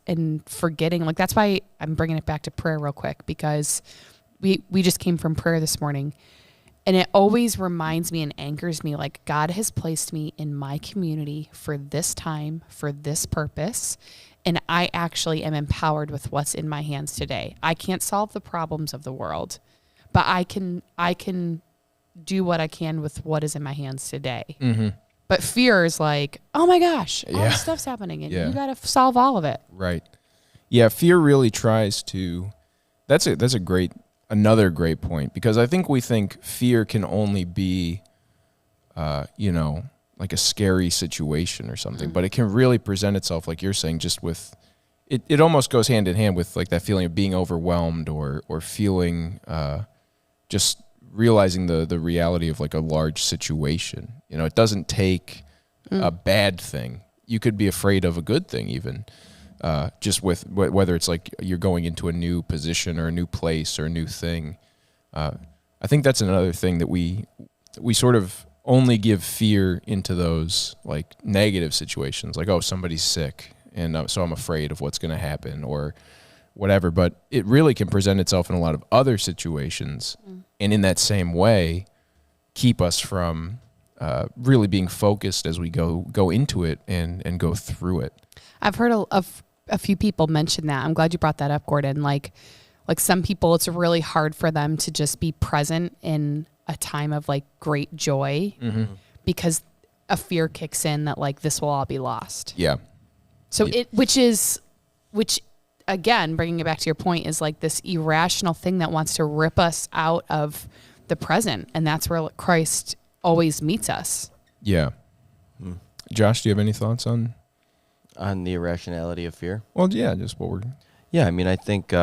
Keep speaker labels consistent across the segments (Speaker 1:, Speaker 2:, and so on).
Speaker 1: and forgetting. Like, that's why I'm bringing it back to prayer real quick, because we just came from prayer this morning, and it always reminds me and anchors me, like, God has placed me in my community for this time, for this purpose, and I actually am empowered with what's in my hands today. I can't solve the problems of the world, but I can do what I can with what is in my hands today. Mm-hmm. But fear is like, oh my gosh, all this stuff's happening, and you got to solve all of it.
Speaker 2: Right. Yeah, fear really tries to. That's another great point, because I think we think fear can only be, like a scary situation or something, but it can really present itself, like you're saying, just with it. It almost goes hand in hand with like that feeling of being overwhelmed or feeling just realizing the reality of like a large situation. It doesn't take a bad thing. You could be afraid of a good thing even, just with whether it's like you're going into a new position or a new place or a new thing. I think that's another thing that we sort of only give fear into those like negative situations, like, oh, somebody's sick, and so I'm afraid of what's going to happen or whatever. But it really can present itself in a lot of other situations, and in that same way, keep us from really being focused as we go into it and go through it.
Speaker 1: I've heard a few people mention that. I'm glad you brought that up, Gordon. Like some people, it's really hard for them to just be present in a time of like great joy, because a fear kicks in that like this will all be lost.
Speaker 2: Yeah.
Speaker 1: So which again, bringing it back to your point, is like this irrational thing that wants to rip us out of the present. And that's where Christ always meets us. Yeah.
Speaker 2: Josh, do you have any thoughts on
Speaker 3: the irrationality of fear?
Speaker 2: Well, yeah, just what we're...
Speaker 3: Yeah, I mean, I think,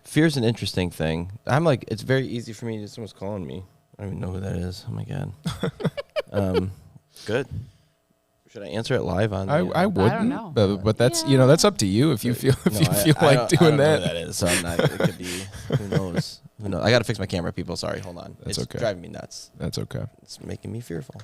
Speaker 3: fear's an interesting thing. I'm like, it's very easy for me. Someone's calling me. I don't even know who that is. Oh, my God. Good. Should I answer it live on?
Speaker 2: I wouldn't.
Speaker 1: I don't know.
Speaker 2: But that's that's up to you if you feel like doing that.
Speaker 3: I don't know who that is, so I'm not. It could be. Who knows? I got to fix my camera, people. Sorry, hold on.
Speaker 2: That's
Speaker 3: it's
Speaker 2: okay.
Speaker 3: driving me nuts.
Speaker 2: That's okay.
Speaker 3: It's making me fearful.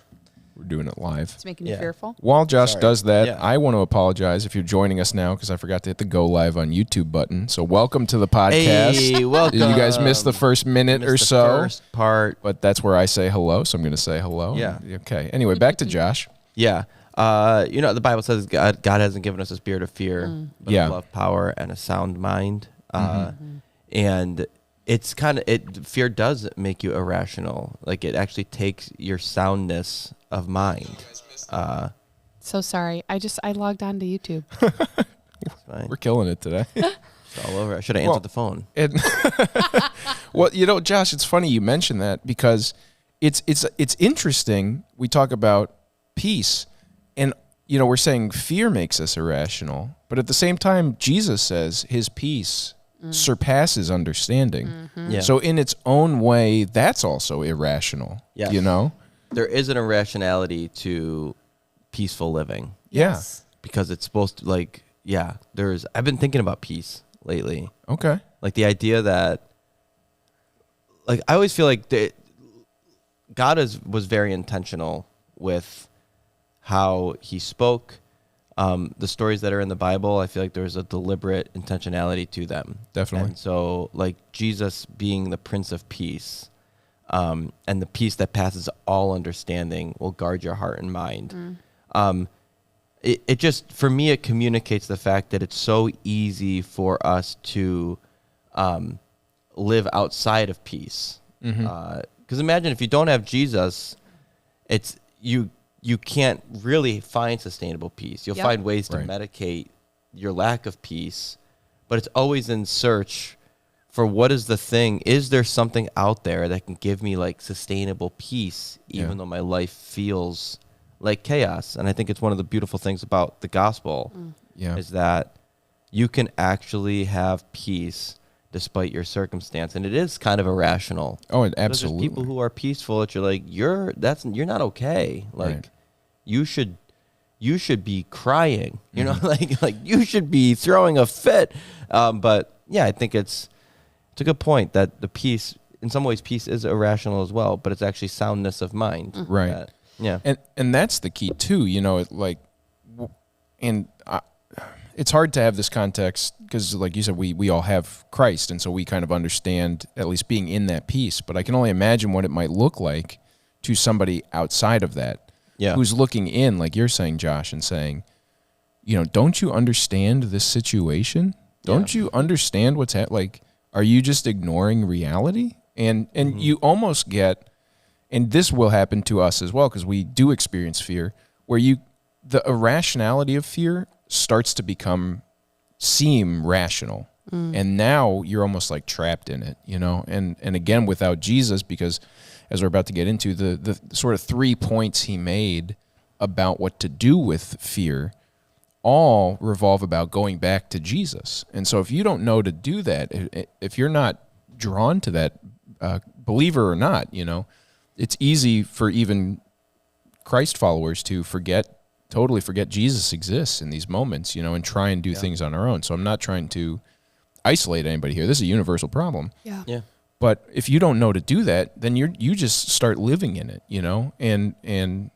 Speaker 2: We're doing it live.
Speaker 1: It's making you fearful.
Speaker 2: While Josh does that, I want to apologize if you're joining us now, because I forgot to hit the go live on YouTube button. So welcome to the podcast.
Speaker 3: Hey, welcome.
Speaker 2: You guys missed the first minute or so.
Speaker 3: First part.
Speaker 2: But that's where I say hello, so I'm going to say hello.
Speaker 3: Yeah.
Speaker 2: Okay. Anyway, back to Josh.
Speaker 3: Yeah. The Bible says God hasn't given us a spirit of fear, but of love, power, and a sound mind. And it's fear does make you irrational. Like, it actually takes your soundness of mind.
Speaker 1: So sorry. I logged on to YouTube.
Speaker 3: Fine.
Speaker 2: We're killing it today.
Speaker 3: It's all over. I should have answered the phone.
Speaker 2: Well, Josh, it's funny you mentioned that, because it's interesting. We talk about peace, and we're saying fear makes us irrational, but at the same time, Jesus says his peace surpasses understanding.
Speaker 3: Yeah.
Speaker 2: So in its own way, that's also irrational.
Speaker 3: Yes. There is an irrationality to peaceful living.
Speaker 1: Yes.
Speaker 3: Because it's supposed to, I've been thinking about peace lately.
Speaker 2: Okay.
Speaker 3: Like the idea that, I always feel like God was very intentional with how he spoke. The stories that are in the Bible, I feel like there's a deliberate intentionality to them.
Speaker 2: Definitely.
Speaker 3: And so, like, Jesus being the Prince of Peace, and the peace that passes all understanding will guard your heart and mind. It just, for me, it communicates the fact that it's so easy for us to live outside of peace. Because imagine if you don't have Jesus, it's you can't really find sustainable peace. You'll find ways to medicate your lack of peace, but it's always in search for what is the thing. Is there something out there that can give me like sustainable peace, even though my life feels like chaos? And I think it's one of the beautiful things about the gospel is that you can actually have peace despite your circumstance, and it is kind of irrational.
Speaker 2: Oh, it absolutely.
Speaker 3: There's people who are peaceful that you're like, you're not okay. Like, you should be crying. You know, like you should be throwing a fit. But yeah, I think it's a good point that the peace, in some ways, peace is irrational as well, but it's actually soundness of mind.
Speaker 2: Right. And that's the key too. it's hard to have this context because, like you said, we all have Christ, and so we kind of understand at least being in that peace. But I can only imagine what it might look like to somebody outside of that, who's looking in, like you're saying, Josh, and saying, don't you understand this situation? Don't you understand what's like? Are you just ignoring reality? And you almost get, and this will happen to us as well because we do experience fear, where the irrationality of fear starts to seem rational. And now you're almost like trapped in it, and again, without Jesus, because as we're about to get into the sort of 3 points he made about what to do with fear, all revolve about going back to Jesus. And so if you don't know to do that, if you're not drawn to that, believer or not, it's easy for even Christ followers to totally forget Jesus exists in these moments, and try and do things on our own. So I'm not trying to isolate anybody here. This is a universal problem.
Speaker 1: Yeah.
Speaker 2: But if you don't know to do that, then you just start living in it, and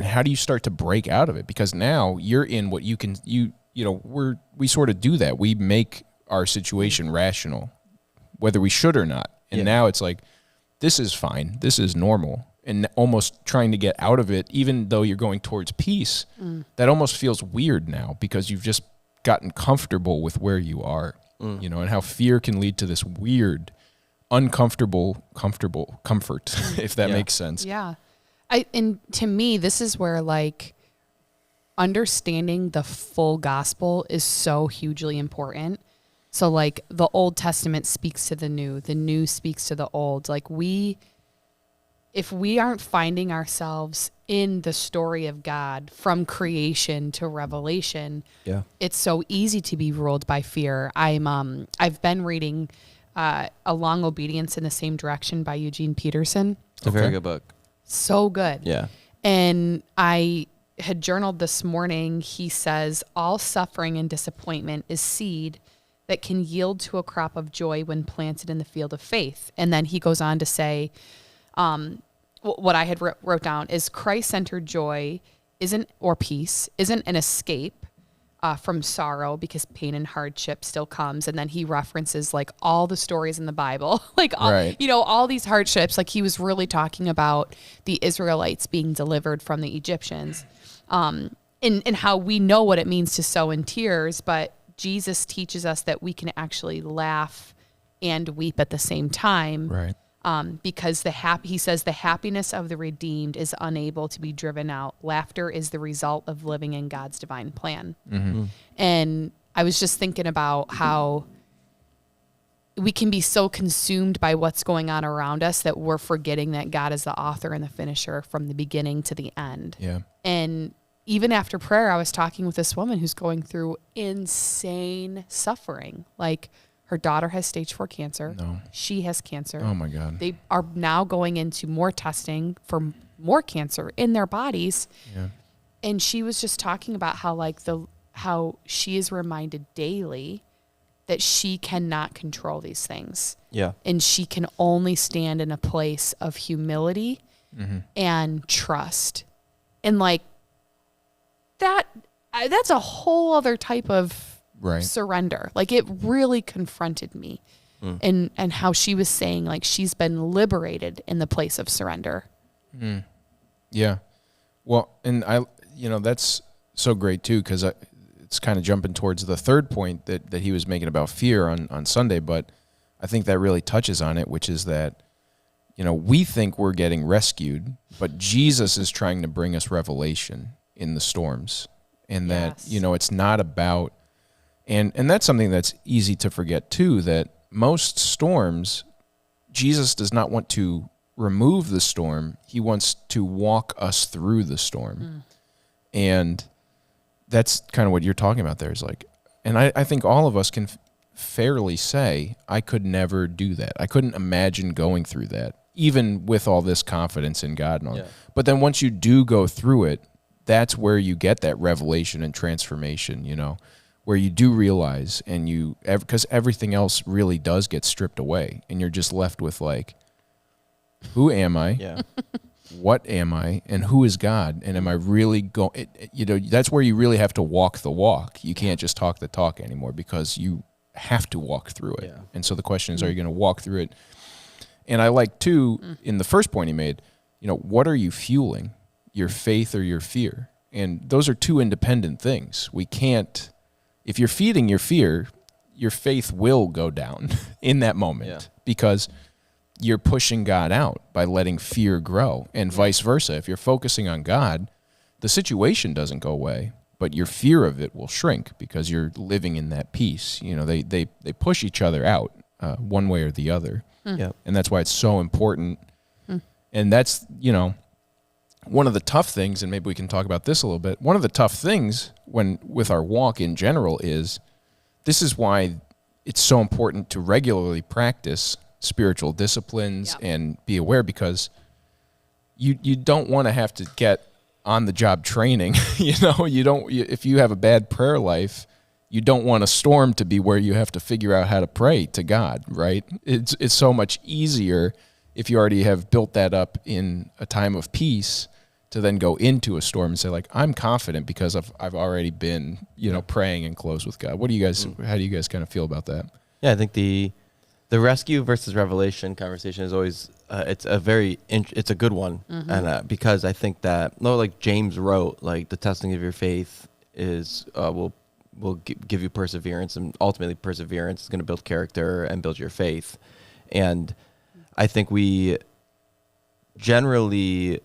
Speaker 2: how do you start to break out of it? Because now you're in what we sort of do that. We make our situation rational, whether we should or not. And now it's like, this is fine. This is normal. And almost trying to get out of it, even though you're going towards peace, that almost feels weird now because you've just gotten comfortable with where you are, and how fear can lead to this weird, uncomfortable comfort, if that makes sense.
Speaker 1: Yeah. And to me, this is where like understanding the full gospel is so hugely important. So like the Old Testament speaks to the new speaks to the old. Like if we aren't finding ourselves in the story of God from creation to revelation, it's so easy to be ruled by fear. I've been reading A Long Obedience in the Same Direction by Eugene Peterson.
Speaker 3: It's a very good book.
Speaker 1: So good.
Speaker 3: Yeah.
Speaker 1: And I had journaled this morning. He says, all suffering and disappointment is seed that can yield to a crop of joy when planted in the field of faith. And then he goes on to say, what I had wrote down is Christ-centered joy peace isn't an escape from sorrow because pain and hardship still comes. And then he references like all the stories in the Bible, like, all these hardships. Like he was really talking about the Israelites being delivered from the Egyptians, and how we know what it means to sow in tears, but Jesus teaches us that we can actually laugh and weep at the same time.
Speaker 2: Right.
Speaker 1: Because he says the happiness of the redeemed is unable to be driven out. Laughter is the result of living in God's divine plan. Mm-hmm. And I was just thinking about how we can be so consumed by what's going on around us that we're forgetting that God is the author and the finisher from the beginning to the end.
Speaker 2: Yeah.
Speaker 1: And even after prayer, I was talking with this woman who's going through insane suffering. Like, her daughter has stage 4 cancer.
Speaker 2: No.
Speaker 1: She has cancer.
Speaker 2: Oh my God.
Speaker 1: They are now going into more testing for more cancer in their bodies.
Speaker 2: Yeah.
Speaker 1: And she was just talking about how she is reminded daily that she cannot control these things.
Speaker 3: Yeah.
Speaker 1: And she can only stand in a place of humility and trust. And like that's a whole other type of surrender. Like it really confronted me and how she was saying like she's been liberated in the place of surrender.
Speaker 2: Yeah. Well, and that's so great too, because it's kind of jumping towards the third point that he was making about fear on Sunday, but I think that really touches on it, which is that, we think we're getting rescued, but Jesus is trying to bring us revelation in the storms, and that, it's not about, and that's something that's easy to forget too, that most storms, Jesus does not want to remove the storm. He wants to walk us through the storm. And that's kind of what you're talking about there is like, and I think all of us can fairly say, I could never do that. I couldn't imagine going through that, even with all this confidence in God and all. Yeah. But then once you do go through it, that's where you get that revelation and transformation, where you do realize because everything else really does get stripped away and you're just left with like, who am I?
Speaker 3: Yeah.
Speaker 2: what am I and who is God? And am I really going, that's where you really have to walk the walk. You can't just talk the talk anymore because you have to walk through it.
Speaker 3: Yeah.
Speaker 2: And so the question is, are you going to walk through it? And I like too, in the first point he made, what are you fueling, your faith or your fear? And those are two independent things. We can't, if you're feeding your fear, your faith will go down in that moment because you're pushing God out by letting fear grow, and vice versa. If you're focusing on God, the situation doesn't go away, but your fear of it will shrink because you're living in that peace. They push each other out one way or the other.
Speaker 3: Yep.
Speaker 2: And that's why it's so important. And that's, one of the tough things, and maybe we can talk about this a little bit. One of the tough things with our walk in general is, this is why it's so important to regularly practice spiritual disciplines and be aware, because you don't want to have to get on the job training. If you have a bad prayer life, you don't want a storm to be where you have to figure out how to pray to God, right? It's so much easier if you already have built that up in a time of peace to then go into a storm and say, like, I'm confident because I've already been, praying and close with God. How do you guys kind of feel about that?
Speaker 3: Yeah, I think the rescue versus revelation conversation is always it's a good one, and because I think that like James wrote, like the testing of your faith is will give you perseverance, and ultimately perseverance is going to build character and build your faith. And I think we generally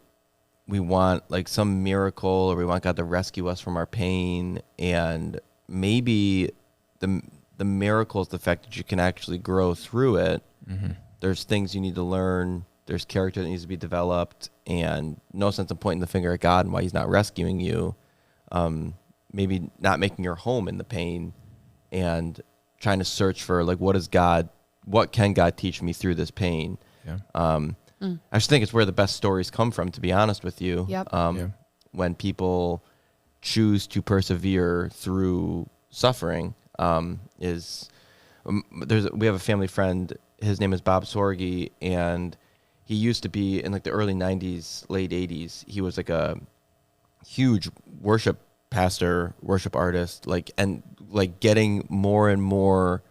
Speaker 3: want like some miracle, or we want God to rescue us from our pain, and maybe the miracle is the fact that you can actually grow through it. There's things you need to learn. There's character that needs to be developed, and no sense in pointing the finger at God and why he's not rescuing you. Maybe not making your home in the pain and trying to search for, like, what can God teach me through this pain? Yeah. I just think it's where the best stories come from, to be honest with you.
Speaker 1: Yep.
Speaker 3: When people choose to persevere through suffering, we have a family friend. His name is Bob Sorge, and he used to be in like the early 90s, late 80s. He was like a huge worship pastor, worship artist, and getting more and more,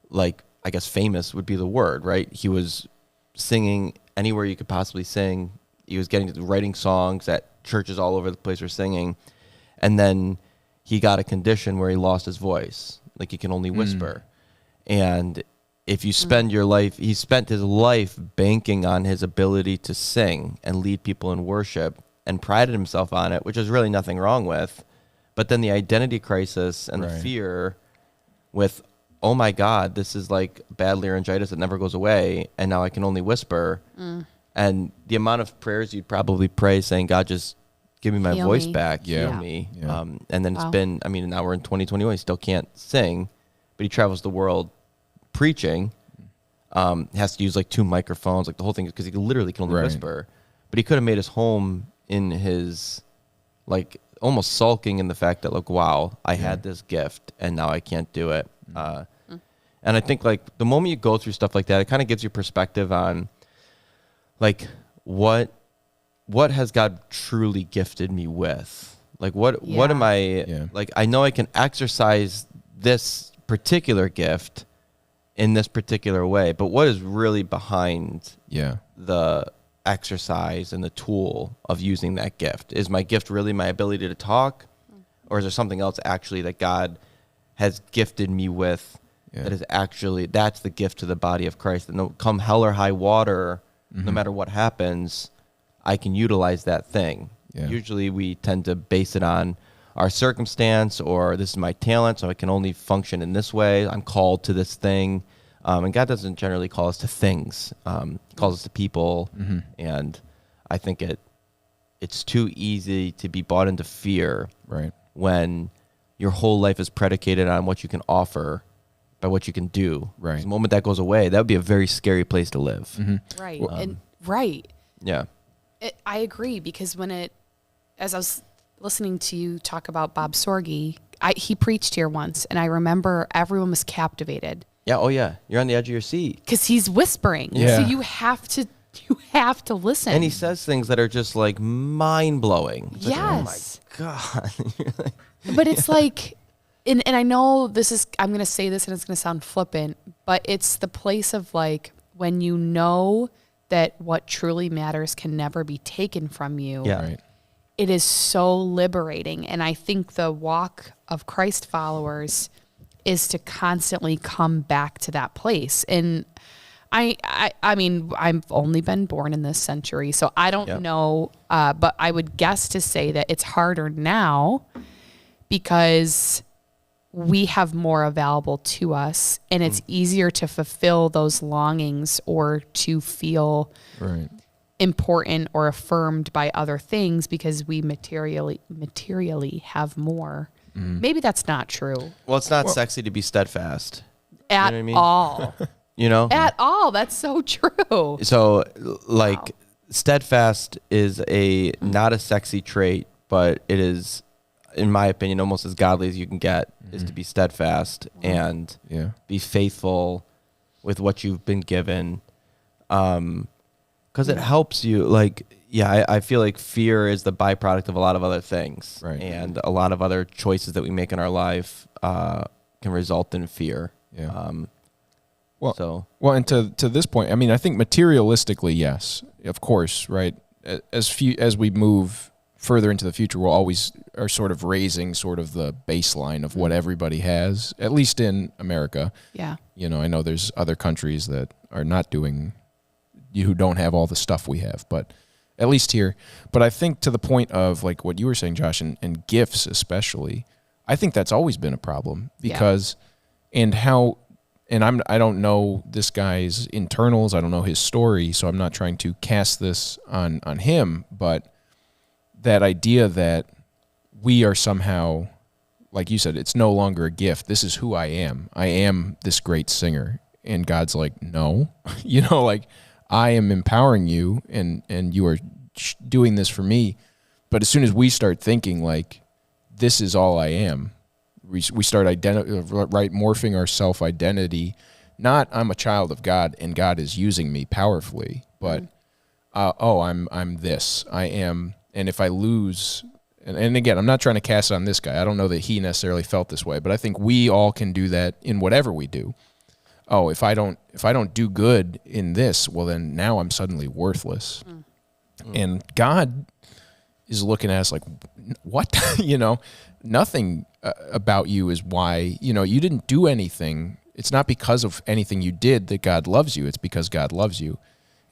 Speaker 3: like, I guess famous would be the word, right? He was singing anywhere you could possibly sing. He was writing songs that churches all over the place were singing. And then he got a condition where he lost his voice. Like, he can only whisper. And if you spend your life, he spent his life banking on his ability to sing and lead people in worship, and prided himself on it, which is really nothing wrong with. But then the identity crisis and the fear with, oh my God, this is like bad laryngitis that never goes away, and now I can only whisper. And the amount of prayers you'd probably pray saying, God, just give me my voice back, heal me.
Speaker 2: Yeah.
Speaker 3: And then it's been, now we're in 2021, he still can't sing, but he travels the world preaching, has to use like 2 microphones, like the whole thing, because he literally can only whisper. But he could have made his home in his, like, almost sulking in the fact that, like, wow, I had this gift and now I can't do it. And I think, like, the moment you go through stuff like that, it kind of gives you perspective on, like, what has God truly gifted me with? Like, what am I, like, I know I can exercise this particular gift in this particular way, but what is really behind the exercise and the tool of using that gift? Is my gift really my ability to talk, or is there something else actually that God has gifted me with that is actually, that's the gift to the body of Christ, that no, come hell or high water, no matter what happens, I can utilize that thing. Usually we tend to base it on our circumstance, or this is my talent, so I can only function in this way. I'm called to this thing. And God doesn't generally call us to things. He calls us to people. And I think it's too easy to be bought into fear when your whole life is predicated on what you can offer by what you can do. The moment that goes away, that would be a very scary place to live. Yeah.
Speaker 1: I agree, because as I was listening to you talk about Bob Sorge, he preached here once, and I remember everyone was captivated.
Speaker 3: Yeah. Oh, yeah. You're on the edge of your seat
Speaker 1: because he's whispering. So you have to You have to listen.
Speaker 3: And he says things that are just like mind blowing.
Speaker 1: Yes.
Speaker 3: Like, oh my God.
Speaker 1: But it's like, and I know I'm going to say this and it's going to sound flippant, but it's the place of like, when you know that what truly matters can never be taken from you.
Speaker 3: Yeah.
Speaker 2: Right.
Speaker 1: It is so liberating. And I think the walk of Christ followers is to constantly come back to that place. And I mean, I've only been born in this century, so I don't know, but I would guess to say that it's harder now because we have more available to us, and it's easier to fulfill those longings or to feel important or affirmed by other things because we materially have more. Maybe that's not true.
Speaker 3: Well, it's not sexy to be steadfast.
Speaker 1: At all.
Speaker 3: You know?
Speaker 1: At all. That's so true.
Speaker 3: So, like, steadfast is not a sexy trait, but it is, in my opinion, almost as godly as you can get, is to be steadfast and be faithful with what you've been given. Because it helps you, like, I feel like fear is the byproduct of a lot of other things.
Speaker 2: Right.
Speaker 3: And a lot of other choices that we make in our life can result in fear.
Speaker 2: Yeah.
Speaker 3: Well,
Speaker 2: and to this point, I mean, I think materialistically, yes, of course, right. As we move further into the future, we'll always are sort of raising sort of the baseline of what everybody has, at least in America.
Speaker 1: Yeah.
Speaker 2: You know, I know there's other countries that are not doing, who don't have all the stuff we have, but at least here. But I think to the point of like what you were saying, Josh, and gifts especially, I think that's always been a problem because, I don't know this guy's internals. I don't know his story, so I'm not trying to cast this on him. But that idea that we are somehow, like you said, it's no longer a gift. This is who I am. I am this great singer. And God's like, no. You know, like, I am empowering you, and you are doing this for me. But as soon as we start thinking, like, this is all I am, we start morphing our self-identity. Not I'm a child of God and God is using me powerfully, but I'm this. I am, and if I lose, and again, I'm not trying to cast it on this guy. I don't know that he necessarily felt this way, but I think we all can do that in whatever we do. Oh, if I don't do good in this, well then now I'm suddenly worthless. And God is looking at us like, what? You know, nothing about you is why, you know, you didn't do anything. It's not because of anything you did that God loves you. It's because God loves you.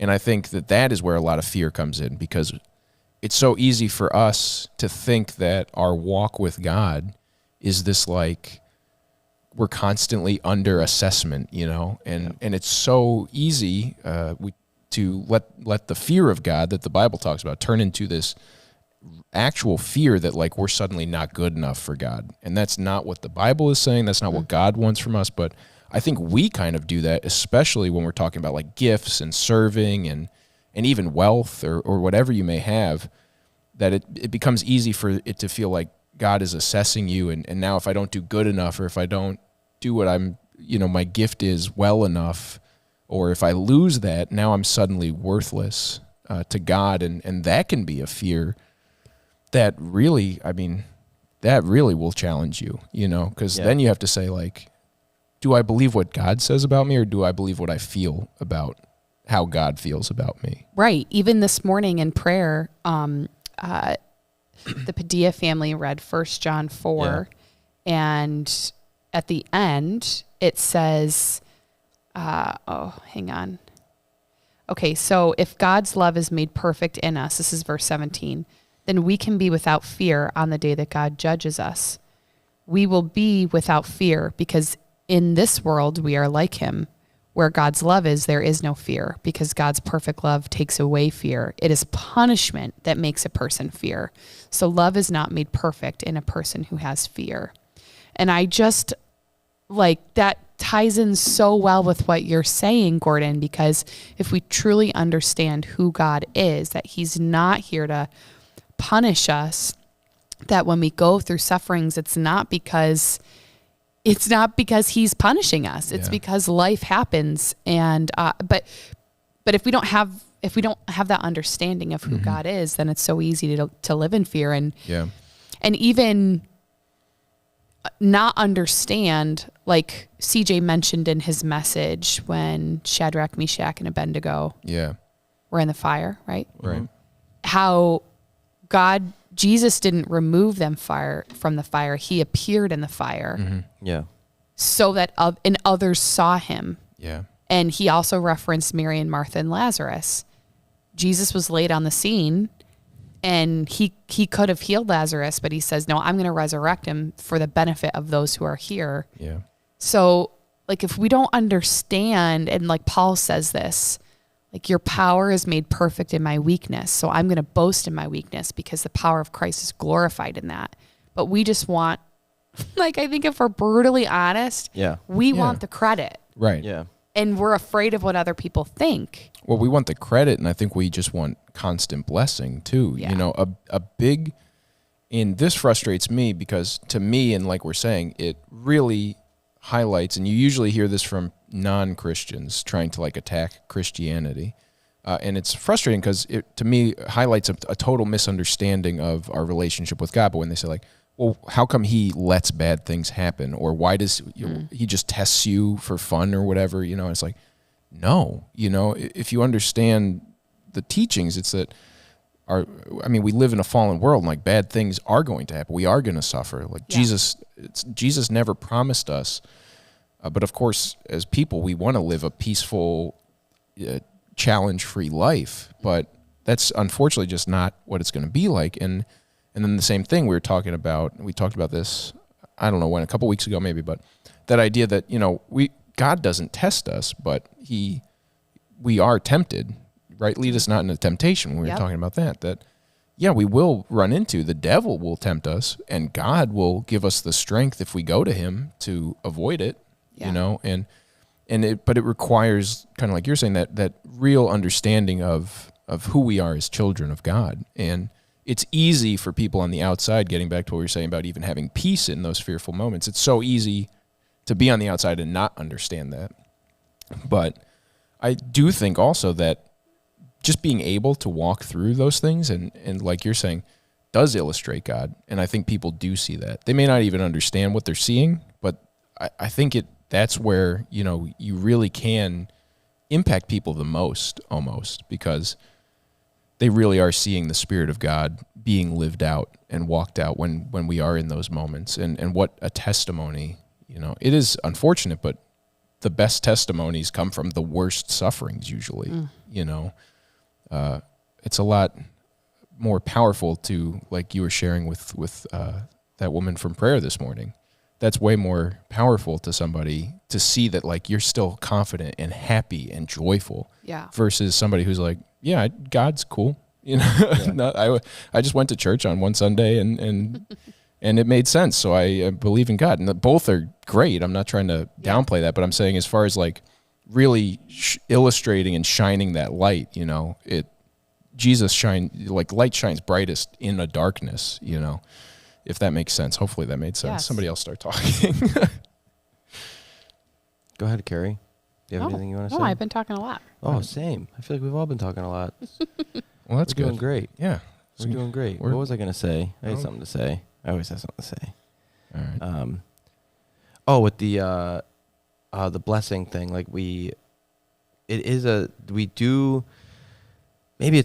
Speaker 2: And I think that is where a lot of fear comes in, because it's so easy for us to think that our walk with God is this, like, we're constantly under assessment, you know, and it's so easy to let the fear of God that the Bible talks about turn into this actual fear that, like, we're suddenly not good enough for God. And that's not what the Bible is saying. That's not what God wants from us. But I think we kind of do that, especially when we're talking about like gifts and serving and even wealth or whatever you may have, that it becomes easy for it to feel like God is assessing you. And now if I don't do good enough, or if I don't do what my gift is well enough, or if I lose that, now I'm suddenly worthless to God. And that can be a fear that really, will challenge you, you know, because then you have to say, like, do I believe what God says about me, or do I believe what I feel about how God feels about me? Right.
Speaker 1: Even this morning in prayer, the Padilla family read 1 John 4, and at the end it says, hang on. Okay, so if God's love is made perfect in us, this is verse 17, then we can be without fear on the day that God judges us. We will be without fear because in this world we are like him. Where God's love is, there is no fear, because God's perfect love takes away fear. It is punishment that makes a person fear. So love is not made perfect in a person who has fear. And I just, like, that ties in so well with what you're saying, Gordon, because if we truly understand who God is, that he's not here to punish us, that when we go through sufferings, it's not because he's punishing us. It's because life happens. And, but if we don't have if we don't have that understanding of who God is, then it's so easy to live in fear and even not understand, like CJ mentioned in his message when Shadrach, Meshach, and Abednego were in the fire, right?
Speaker 2: Right.
Speaker 1: How Jesus didn't remove them from the fire. He appeared in the fire.
Speaker 3: Yeah.
Speaker 1: So that and others saw him.
Speaker 2: Yeah.
Speaker 1: And he also referenced Mary and Martha and Lazarus. Jesus was laid on the scene, and he could have healed Lazarus, but he says, no, I'm going to resurrect him for the benefit of those who are here.
Speaker 2: Yeah.
Speaker 1: So, like, if we don't understand, and like Paul says this, like, your power is made perfect in my weakness. So I'm going to boast in my weakness because the power of Christ is glorified in that. But we just want, like, I think if we're brutally honest, we want the credit.
Speaker 2: Right.
Speaker 3: Yeah.
Speaker 1: And we're afraid of what other people think.
Speaker 2: Well, we want the credit, and I think we just want constant blessing too.
Speaker 1: Yeah.
Speaker 2: You know, a big, and this frustrates me because to me, and like we're saying, it really highlights, and you usually hear this from non-Christians trying to like attack Christianity. And it's frustrating because it, to me, highlights a total misunderstanding of our relationship with God. But when they say like, well, how come he lets bad things happen? Or why does he just tests you for fun or whatever? You know, it's like, no, you know, if you understand the teachings, it's that we live in a fallen world, and like bad things are going to happen. We are going to suffer. Like Jesus never promised us. But of course, as people, we want to live a peaceful, challenge-free life. But that's unfortunately just not what it's going to be like. And then the same thing we talked about this, I don't know when, a couple weeks ago maybe, but that idea that, you know, God doesn't test us, but we are tempted, right? Lead us not into temptation. We were talking about that, we will run into, the devil will tempt us, and God will give us the strength if we go to him to avoid it, you know, but it requires, kind of like you're saying, that real understanding of who we are as children of God. And it's easy for people on the outside, getting back to what we were saying about even having peace in those fearful moments. It's so easy to be on the outside and not understand that. But I do think also that just being able to walk through those things and like you're saying, does illustrate God. And I think people do see that. They may not even understand what they're seeing, but I think that's where, you know, you really can impact people the most, almost, because they really are seeing the Spirit of God being lived out and walked out when we are in those moments. And what a testimony, you know. It is unfortunate, but the best testimonies come from the worst sufferings usually, you know. It's a lot more powerful to, like you were sharing with that woman from prayer this morning. That's way more powerful to somebody to see that, like, you're still confident and happy and joyful versus somebody who's like, yeah, God's cool. You know, I just went to church on one Sunday and it made sense. So I believe in God, and both are great. I'm not trying to downplay that, but I'm saying as far as like really illustrating and shining that light, you know, light shines brightest in a darkness, you know, if that makes sense. Hopefully that made sense. Yes. Somebody else start talking.
Speaker 3: Go ahead, Carrie. Do you have anything you want to say?
Speaker 1: No, I've been talking a lot.
Speaker 3: Oh, same. I feel like we've all been talking a lot.
Speaker 2: Well, that's
Speaker 3: We're doing great.
Speaker 2: Yeah.
Speaker 3: We're doing great. What was I going to say? I had something to say. I always have something to say.
Speaker 2: All right.
Speaker 3: With the blessing thing, like maybe it's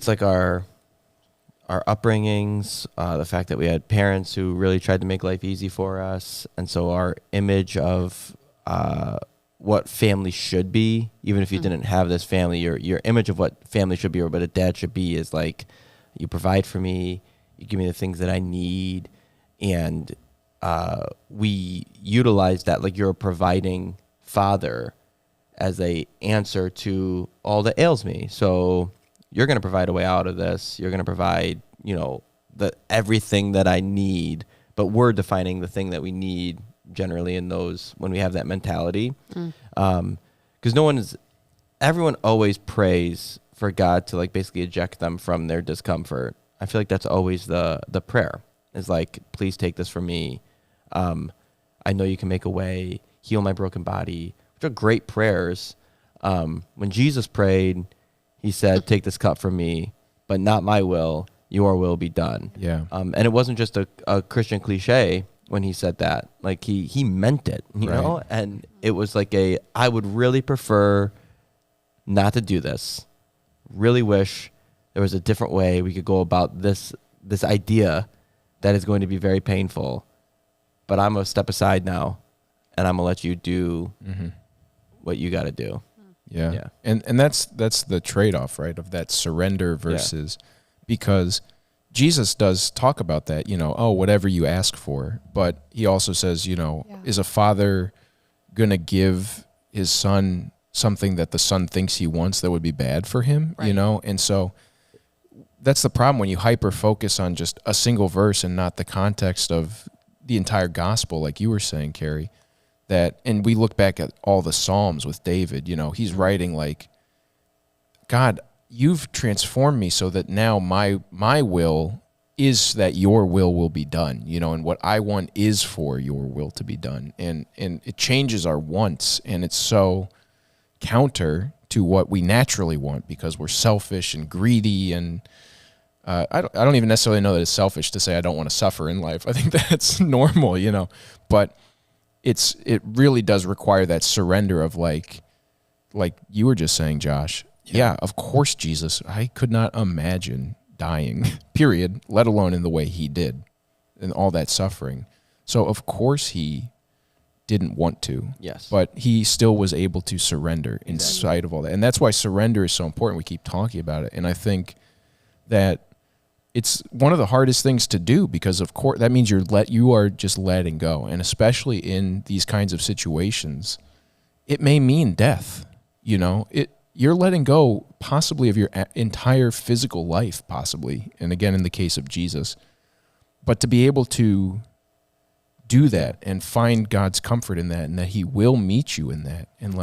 Speaker 3: like our upbringings, the fact that we had parents who really tried to make life easy for us. And so our image of what family should be, even if you didn't have this family, your image of what family should be or what a dad should be is like, you provide for me, you give me the things that I need, and we utilize that, like you're a providing father, as a answer to all that ails me. So you're going to provide a way out of this. You're going to provide, you know, everything that I need, but we're defining the thing that we need generally in those, when we have that mentality. Because everyone always prays for God to like basically eject them from their discomfort. I feel like that's always the prayer, is like, please take this from me. I know you can make a way, heal my broken body, which are great prayers. When Jesus prayed, he said, "Take this cup from me, but not my will, your will be done."
Speaker 2: Yeah.
Speaker 3: And it wasn't just a Christian cliche when he said that. Like he meant it, you
Speaker 2: Right.
Speaker 3: know? And it was like I would really prefer not to do this. Really wish there was a different way we could go about this idea that is going to be very painful. But I'm going to step aside now, and I'm going to let you do what you got to do.
Speaker 2: Yeah.
Speaker 3: Yeah.
Speaker 2: And that's the trade-off, right, of that surrender versus because Jesus does talk about that, whatever you ask for, but he also says, is a father going to give his son something that the son thinks he wants that would be bad for him,
Speaker 1: Right.
Speaker 2: And so that's the problem when you hyper focus on just a single verse and not the context of the entire gospel, like you were saying, Carrie. And we look back at all the Psalms with David, he's writing like, God, you've transformed me so that now my will is that your will be done, and what I want is for your will to be done. And it changes our wants, and it's so counter to what we naturally want because we're selfish and greedy. And I don't even necessarily know that it's selfish to say I don't want to suffer in life. I think that's normal, but it really does require that surrender of like you were just saying, Josh. Yeah, of course, Jesus. I could not imagine dying, period, let alone in the way he did and all that suffering. So, of course, he didn't want to.
Speaker 3: Yes.
Speaker 2: But he still was able to surrender in spite of all that. And that's why surrender is so important. We keep talking about it. And I think that it's one of the hardest things to do because, of course, that means you are just letting go. And especially in these kinds of situations, it may mean death. You're letting go possibly of your entire physical life, possibly. And again, in the case of Jesus. But to be able to do that and find God's comfort in that and that he will meet you in that. And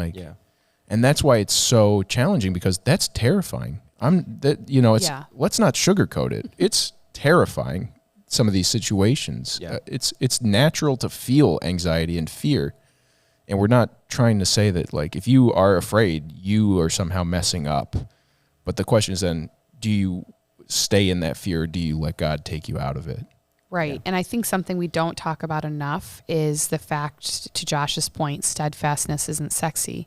Speaker 2: and that's why it's so challenging because that's terrifying. Let's not sugarcoat it. It's terrifying, some of these situations.
Speaker 3: Yeah.
Speaker 2: It's natural to feel anxiety and fear. And we're not trying to say that, like, if you are afraid, you are somehow messing up. But the question is then, do you stay in that fear or do you let God take you out of it?
Speaker 1: Right.
Speaker 3: Yeah.
Speaker 1: And I think something we don't talk about enough is the fact, to Josh's point, steadfastness isn't sexy.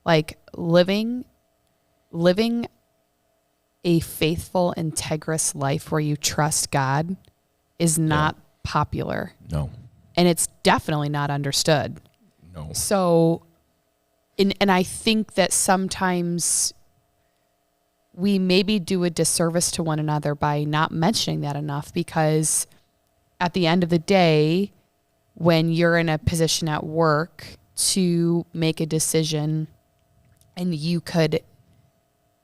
Speaker 1: Like living a faithful, integrous life where you trust God is not popular.
Speaker 2: No.
Speaker 1: And it's definitely not understood.
Speaker 2: No.
Speaker 1: So, and I think that sometimes we maybe do a disservice to one another by not mentioning that enough, because at the end of the day, when you're in a position at work to make a decision, and you could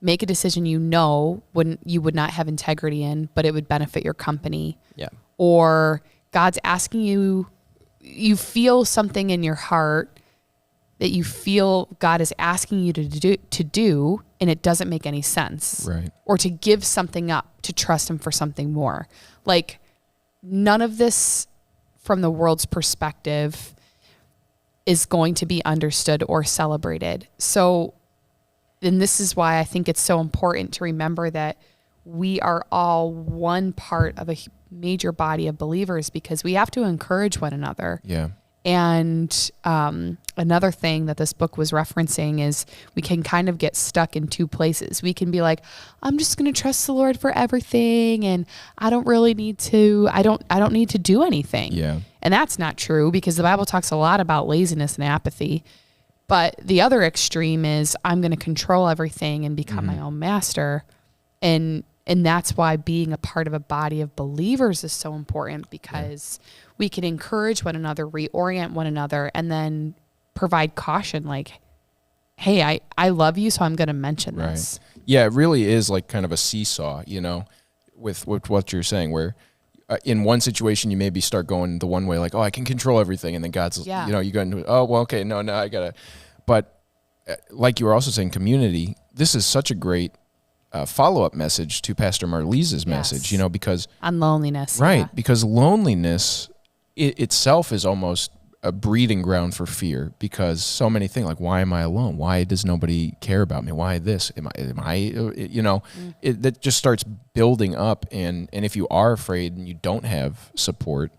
Speaker 1: make a decision you would not have integrity in, but it would benefit your company.
Speaker 3: Yeah.
Speaker 1: Or God's asking you feel something in your heart that you feel God is asking you to do, and it doesn't make any sense.
Speaker 2: Right.
Speaker 1: Or to give something up, to trust him for something more. Like, none of this from the world's perspective is going to be understood or celebrated. So, and this is why I think it's so important to remember that we are all one part of a major body of believers, because we have to encourage one another.
Speaker 2: Yeah.
Speaker 1: And another thing that this book was referencing is we can kind of get stuck in two places. We can be like, I'm just going to trust the Lord for everything, and I don't need to do anything.
Speaker 2: Yeah.
Speaker 1: And that's not true, because the Bible talks a lot about laziness and apathy. But the other extreme is I'm going to control everything and become my own master. And that's why being a part of a body of believers is so important, because we can encourage one another, reorient one another, and then provide caution like, hey, I love you, so I'm going to mention this.
Speaker 2: Yeah, it really is like kind of a seesaw, with what you're saying, where in one situation you maybe start going the one way, like, oh, I can control everything. And then God's, you go into, oh, well, okay, no, I got to. But like you were also saying, community, this is such a great follow-up message to Pastor Marlise's message, because
Speaker 1: on loneliness.
Speaker 2: Right. Yeah. Because loneliness itself is almost a breeding ground for fear, because so many things, like, why am I alone? Why does nobody care about me? Why this? That just starts building up. And if you are afraid and you don't have support,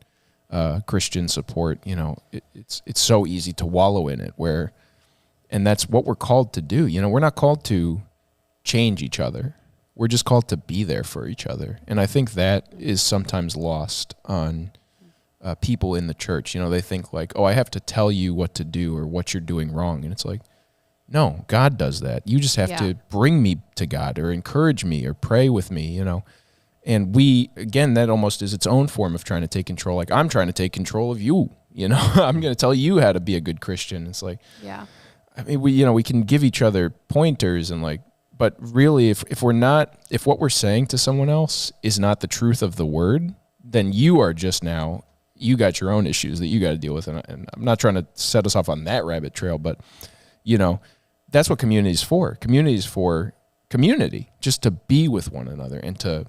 Speaker 2: Christian support, it's so easy to wallow in it, and that's what we're called to do. We're not called to change each other. We're just called to be there for each other. And I think that is sometimes lost on people in the church. They think like, oh, I have to tell you what to do or what you're doing wrong. And it's like, no, God does that. You just have to bring me to God or encourage me or pray with me, And that almost is its own form of trying to take control. Like, I'm trying to take control of you, I'm going to tell you how to be a good Christian. It's like, I mean, we can give each other pointers and but really if what we're saying to someone else is not the truth of the word, then you are just you got your own issues that you got to deal with. And I'm not trying to set us off on that rabbit trail, but that's what community is for. Community is for community, just to be with one another. And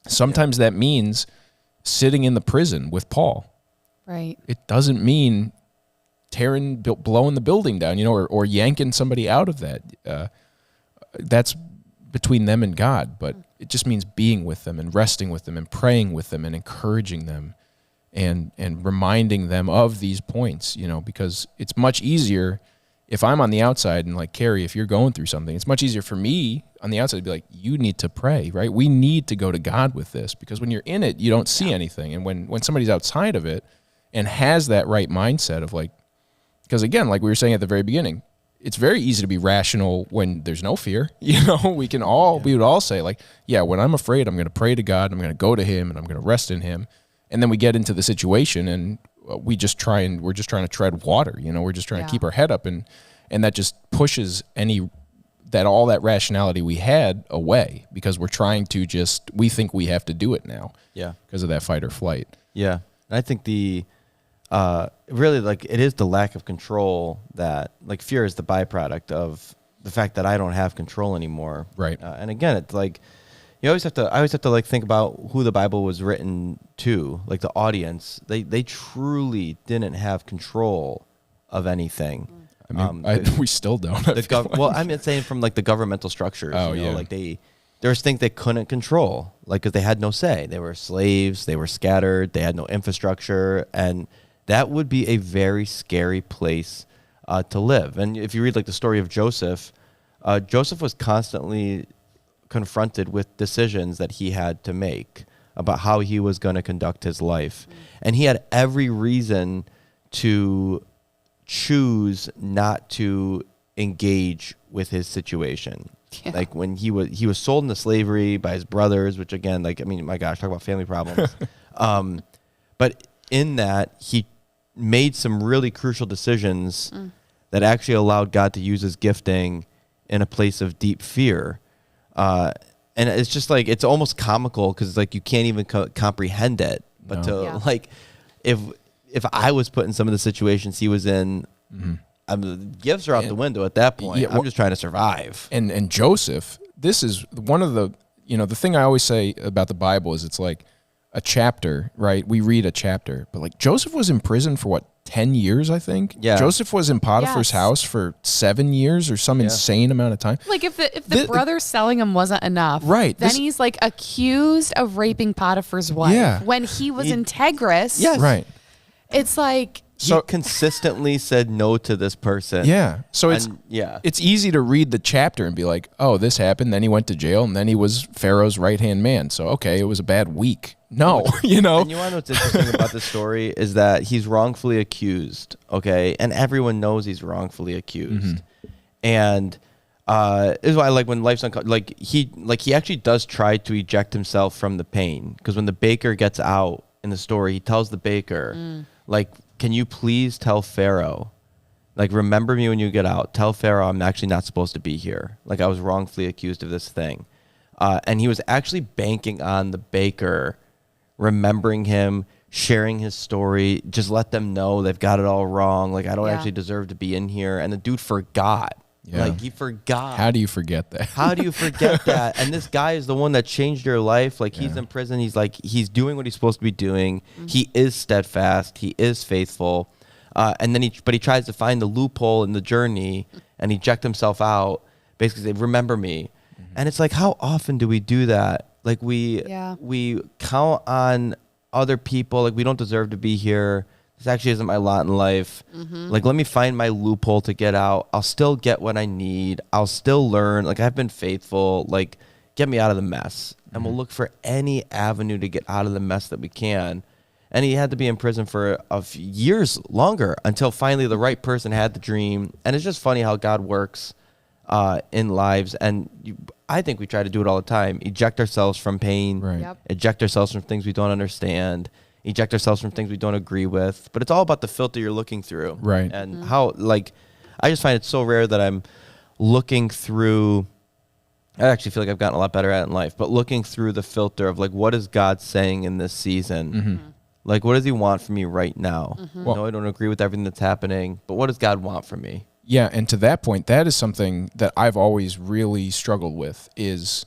Speaker 2: sometimes that means sitting in the prison with Paul.
Speaker 1: Right.
Speaker 2: It doesn't mean blowing the building down, or yanking somebody out of that. That's between them and God, but it just means being with them and resting with them and praying with them and encouraging them and reminding them of these points, because it's much easier if I'm on the outside and like, Carrie, if you're going through something, it's much easier for me on the outside to be like, you need to pray, right? We need to go to God with this, because when you're in it, you don't see anything. And when somebody's outside of it and has that right mindset of like, because again, like we were saying at the very beginning, it's very easy to be rational when there's no fear. We would all say like, yeah, when I'm afraid, I'm going to pray to God, I'm going to go to him, and I'm going to rest in him. And then we get into the situation and we're just trying to tread water, we're just trying to keep our head up, and that just pushes all that rationality we had away, because we're trying to we think we have to do it now. Yeah. Because of that fight or flight.
Speaker 3: Yeah. And I think really, like, it is the lack of control that, like, fear is the byproduct of the fact that I don't have control anymore.
Speaker 2: Right.
Speaker 3: And again, it's like, I always have to like think about who the Bible was written to, like the audience. They truly didn't have control of anything.
Speaker 2: I mean, we still don't.
Speaker 3: I'm saying from like the governmental structures.
Speaker 2: Oh, yeah.
Speaker 3: Like there's things they couldn't control, like, because they had no say. They were slaves. They were scattered. They had no infrastructure, and that would be a very scary place to live. And if you read like the story of Joseph, Joseph was constantly confronted with decisions that he had to make about how he was going to conduct his life. And he had every reason to choose not to engage with his situation. Yeah. Like when he was sold into slavery by his brothers, which again, like, I mean, my gosh, talk about family problems. But in that, he made some really crucial decisions that actually allowed God to use his gifting in a place of deep fear. And it's just like, it's almost comical, because like you can't even comprehend it. But like, if I was put in some of the situations he was in, the gifts are out the window at that point. I'm just trying to survive.
Speaker 2: And Joseph, this is one of the, the thing I always say about the Bible is it's like a chapter, right? We read a chapter, but like Joseph was in prison for 10 years, I think. Yeah. Joseph was in Potiphar's house for 7 years or some insane amount of time.
Speaker 1: Like if the brother selling him wasn't enough,
Speaker 2: right?
Speaker 1: Then he's like accused of raping Potiphar's wife when he was integrous.
Speaker 3: Yes.
Speaker 2: Right.
Speaker 1: It's like
Speaker 3: he consistently said no to this person.
Speaker 2: Yeah. So it's easy to read the chapter and be like, oh, this happened. Then he went to jail, and then he was Pharaoh's right-hand man. So, okay, it was a bad week. No,
Speaker 3: And you want to know what's interesting about this story is that he's wrongfully accused, okay? And everyone knows he's wrongfully accused. And this is why, like, when life's he actually does try to eject himself from the pain, because when the baker gets out in the story, he tells the baker, like, can you please tell Pharaoh, like, remember me when you get out. Tell Pharaoh I'm actually not supposed to be here. Like, I was wrongfully accused of this thing. And he was actually banking on the baker remembering him, sharing his story, just let them know they've got it all wrong. Like, I don't actually deserve to be in here. And the dude forgot. Yeah. Like, he forgot.
Speaker 2: How do you forget that?
Speaker 3: How do you forget that? And this guy is the one that changed your life. Like, he's in prison. He's doing what he's supposed to be doing. He is steadfast. He is faithful. And then he tries to find the loophole in the journey and eject himself out. Basically, say, remember me. And it's like, how often do we do that? Like we count on other people. Like, we don't deserve to be here. This actually isn't my lot in life. Like, let me find my loophole to get out. I'll still get what I need. I'll still learn. Like, I've been faithful. Like, get me out of the mess. And we'll look for any avenue to get out of the mess that we can. And he had to be in prison for years longer until finally the right person had the dream. And it's just funny how God works in lives. And I think we try to do it all the time. Eject ourselves from pain.
Speaker 2: Right.
Speaker 1: Yep.
Speaker 3: Eject ourselves from things we don't understand. Eject ourselves from things we don't agree with. But it's all about the filter you're looking through.
Speaker 2: Right.
Speaker 3: And how, like, I just find it so rare that I'm looking through. I actually feel like I've gotten a lot better at it in life, but looking through the filter of, like, what is God saying in this season? Like, what does he want from me right now? No, I don't agree with everything that's happening, but what does God want from me?
Speaker 2: Yeah, and to that point, that is something that I've always really struggled with, is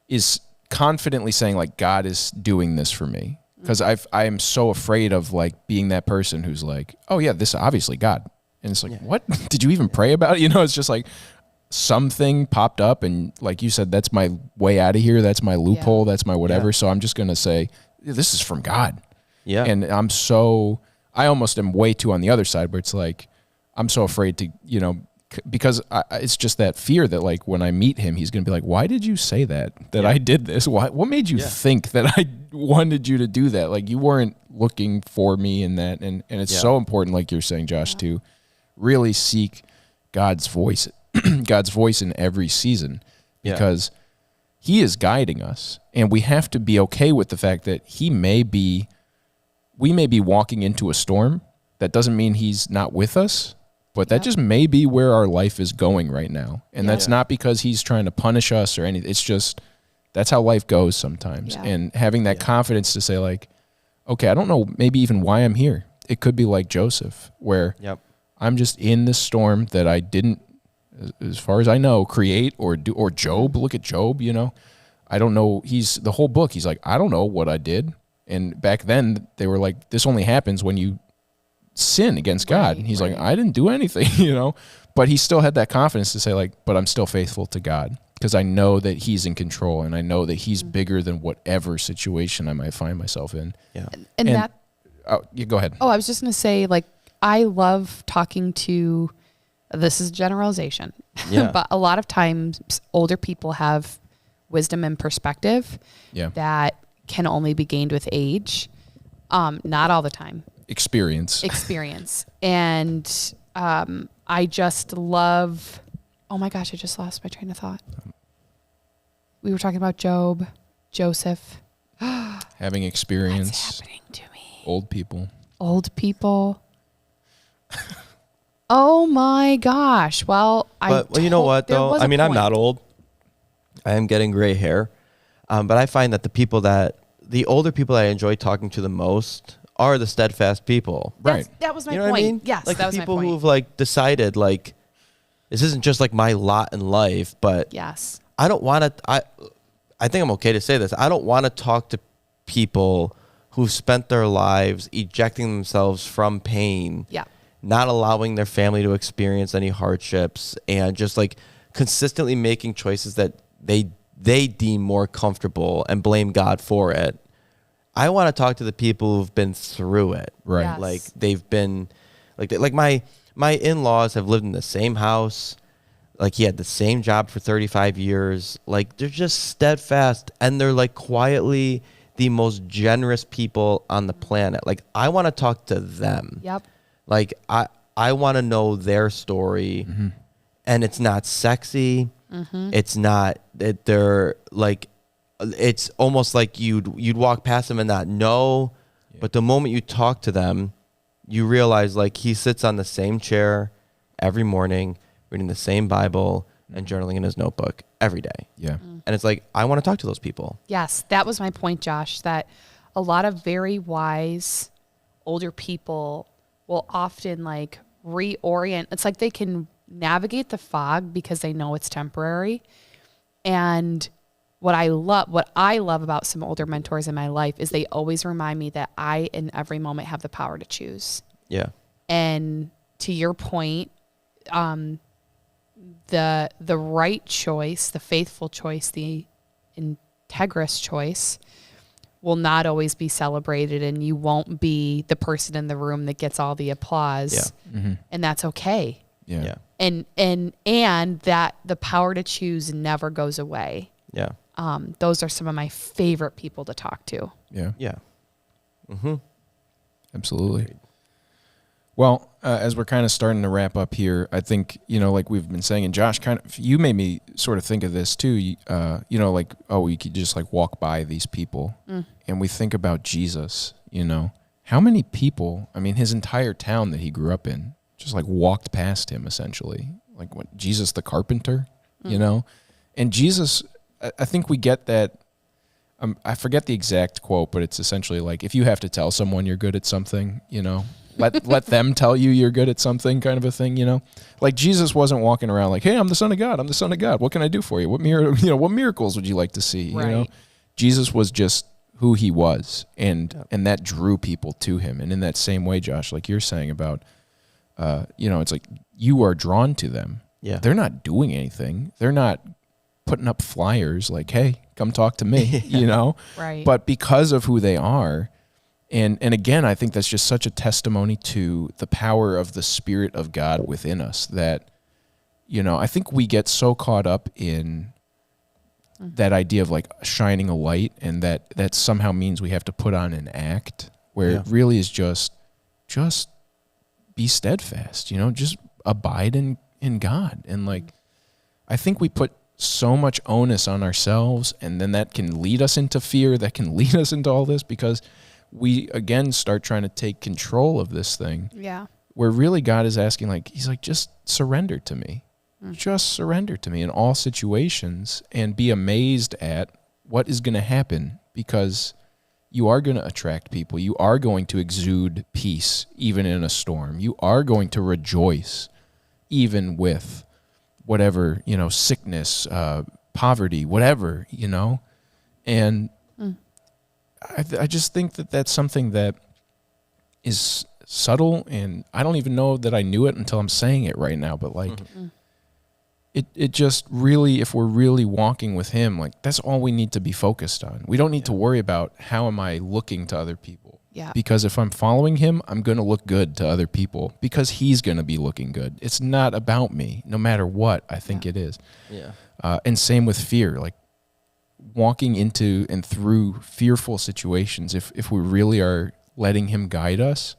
Speaker 2: is confidently saying, like, God is doing this for me. Because I am so afraid of, like, being that person who's like, oh yeah, this is obviously God. And it's like, what? Did you even pray about it? You know, it's just like something popped up and, like you said, that's my way out of here. That's my loophole. That's my whatever.
Speaker 3: Yeah.
Speaker 2: So I'm just going to say, this is from God.
Speaker 3: Yeah.
Speaker 2: And I almost am way too on the other side where it's like, I'm so afraid to, you know, because it's just that fear that, like, when I meet him, he's going to be like, why did you say that I did this? What made you think that I wanted you to do that? Like, you weren't looking for me in that. And it's so important, like you're saying, Josh, to really seek God's voice, God's voice in every season, because he is guiding us, and we have to be okay with the fact that we may be walking into a storm. That doesn't mean he's not with us, but that just may be where our life is going right now. And that's not because he's trying to punish us or anything. It's just, that's how life goes sometimes. And having that confidence to say, like, okay, I don't know maybe even why I'm here. It could be like Joseph, where I'm just in this storm that I didn't, as far as I know, create or do. Or Job, look at Job, you know. I don't know. The whole book, he's like, I don't know what I did. And back then, they were like, this only happens when you sin against God. And he's like, I didn't do anything, you know. But he still had that confidence to say, like, but I'm still faithful to God, because I know that he's in control, and I know that he's bigger than whatever situation I might find myself in.
Speaker 1: And that...
Speaker 2: you go ahead.
Speaker 1: Oh, I was just going to say, like, I love talking to, this is generalization, but a lot of times older people have wisdom and perspective that can only be gained with age. Not all the time.
Speaker 2: Experience.
Speaker 1: And I just love, oh my gosh, I just lost my train of thought. We were talking about Job, Joseph.
Speaker 2: Having experience.
Speaker 1: What's happening to me?
Speaker 2: Old people.
Speaker 1: Oh my gosh. Well,
Speaker 3: you know what, though? I mean, I'm not old. I am getting gray hair. But I find that the older people I enjoy talking to the most are the steadfast people.
Speaker 2: Right.
Speaker 1: That was my
Speaker 3: point.
Speaker 1: point.
Speaker 3: What I mean?
Speaker 1: Yes,
Speaker 3: like
Speaker 1: that
Speaker 3: the
Speaker 1: was my
Speaker 3: people
Speaker 1: point.
Speaker 3: who've, like, decided, like, this isn't just, like, my lot in life, but
Speaker 1: yes,
Speaker 3: I don't want to. I think I'm okay to say this. I don't want to talk to people who've spent their lives ejecting themselves from pain, not allowing their family to experience any hardships, and just, like, consistently making choices that they deem more comfortable and blame God for it. I want to talk to the people who've been through it.
Speaker 2: Right.
Speaker 1: Yes.
Speaker 3: Like, they've been, like my in-laws have lived in the same house. Like, he had the same job for 35 years. Like, they're just steadfast, and they're, like, quietly the most generous people on the planet. Like, I want to talk to them.
Speaker 1: Yep.
Speaker 3: Like, I want to know their story, and it's not sexy. It's not that they're, like, it's almost like you'd walk past them and not know, but the moment you talk to them, you realize, like, he sits on the same chair every morning, reading the same Bible and journaling in his notebook every day.
Speaker 2: Yeah.
Speaker 3: And it's like, I want to talk to those people.
Speaker 1: Yes, that was my point, Josh, that a lot of very wise older people will often, like, reorient. It's like they can navigate the fog because they know it's temporary. And what I love about some older mentors in my life is they always remind me that I, in every moment, have the power to choose.
Speaker 3: Yeah.
Speaker 1: And to your point, the right choice, the faithful choice, the integrous choice will not always be celebrated, and you won't be the person in the room that gets all the applause.
Speaker 3: Yeah.
Speaker 2: Mm-hmm.
Speaker 1: And that's okay.
Speaker 2: Yeah.
Speaker 1: And that the power to choose never goes away.
Speaker 3: Yeah.
Speaker 1: Those are some of my favorite people to talk to.
Speaker 2: Yeah.
Speaker 3: Yeah. Mm-hmm.
Speaker 2: Absolutely. Well, as we're kind of starting to wrap up here, I think, like we've been saying, and Josh, you made me sort of think of this too, you could just like walk by these people and we think about Jesus, how many people, his entire town that he grew up in just like walked past him essentially, like what, Jesus the carpenter, and Jesus, I think we get that. I forget the exact quote, but it's essentially like, if you have to tell someone you're good at something, let them tell you you're good at something, kind of a thing, Like Jesus wasn't walking around like, hey, I'm the Son of God. I'm the Son of God. What can I do for you? What miracles would you like to see?
Speaker 1: Right.
Speaker 2: Jesus was just who he was, and that drew people to him. And in that same way, Josh, like you're saying about, it's like you are drawn to them.
Speaker 3: Yeah.
Speaker 2: They're not doing anything. They're not putting up flyers like, hey, come talk to me,
Speaker 1: Right.
Speaker 2: But because of who they are, and again, I think that's just such a testimony to the power of the Spirit of God within us that, I think we get so caught up in that idea of like shining a light, and that somehow means we have to put on an act, where it really is just be steadfast, just abide in God. And like, I think we put so much onus on ourselves, and then that can lead us into fear, that can lead us into all this, because we again start trying to take control of this thing.
Speaker 1: Yeah.
Speaker 2: Where really God is asking, like, he's like, just surrender to me. Just surrender to me in all situations, and be amazed at what is going to happen, because you are going to attract people. You are going to exude peace even in a storm. You are going to rejoice even with whatever, sickness, poverty, whatever, and I just think that that's something that is subtle, and I don't even know that I knew it until I'm saying it right now, but like, it just really, if we're really walking with him, like that's all we need to be focused on. We don't need to worry about how am I looking to other people.
Speaker 1: Yeah.
Speaker 2: Because if I'm following him, I'm going to look good to other people, because he's going to be looking good. It's not about me, no matter what I think it is.
Speaker 3: Yeah.
Speaker 2: And same with fear, like walking into and through fearful situations. If we really are letting him guide us,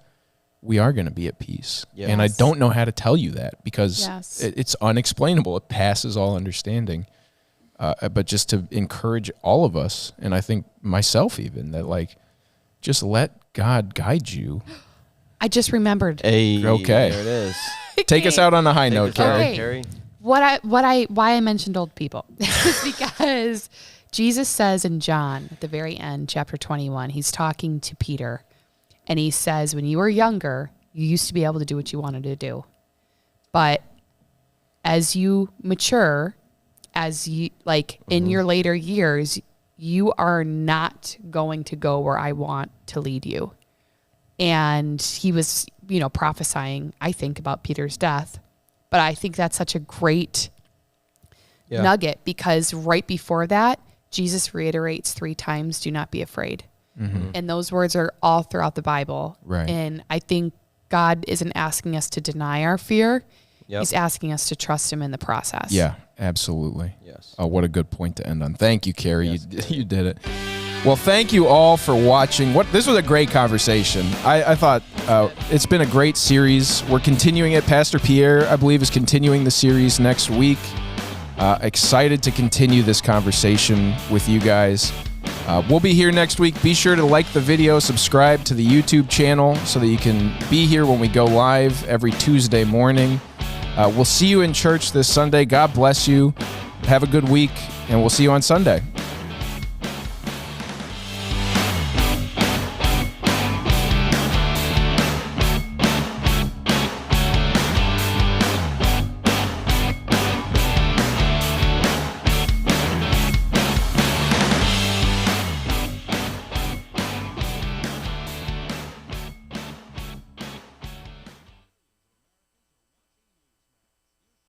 Speaker 2: we are going to be at peace.
Speaker 3: Yes.
Speaker 2: And I don't know how to tell you that, because
Speaker 1: Yes.
Speaker 2: it's unexplainable. It passes all understanding. But just to encourage all of us, and I think myself even, that like, just let God guide you.
Speaker 1: I just remembered.
Speaker 3: Hey,
Speaker 2: Okay.
Speaker 3: there it is.
Speaker 2: Take us out on a high note,
Speaker 3: Take us out,
Speaker 2: Carrie.
Speaker 1: Okay.
Speaker 3: Carrie.
Speaker 1: Why I mentioned old people is because Jesus says in John at the very end, chapter 21, he's talking to Peter, and he says, when you were younger, you used to be able to do what you wanted to do. But as you mature, as you in your later years, you are not going to go where I want to lead you. And he was, prophesying, I think, about Peter's death. But I think that's such a great nugget, because right before that, Jesus reiterates 3 times, do not be afraid. Mm-hmm. And those words are all throughout the Bible.
Speaker 2: Right.
Speaker 1: And I think God isn't asking us to deny our fear.
Speaker 3: Yep.
Speaker 1: He's asking us to trust him in the process.
Speaker 2: Yeah, absolutely.
Speaker 3: Yes.
Speaker 2: Oh, what a good point to end on. Thank you, Carrie. Yes, you did it. Well, thank you all for watching. This was a great conversation. I thought it's been a great series. We're continuing it. Pastor Pierre, I believe, is continuing the series next week. Excited to continue this conversation with you guys. We'll be here next week. Be sure to like the video, subscribe to the YouTube channel so that you can be here when we go live every Tuesday morning. We'll see you in church this Sunday. God bless you. Have a good week, and we'll see you on Sunday.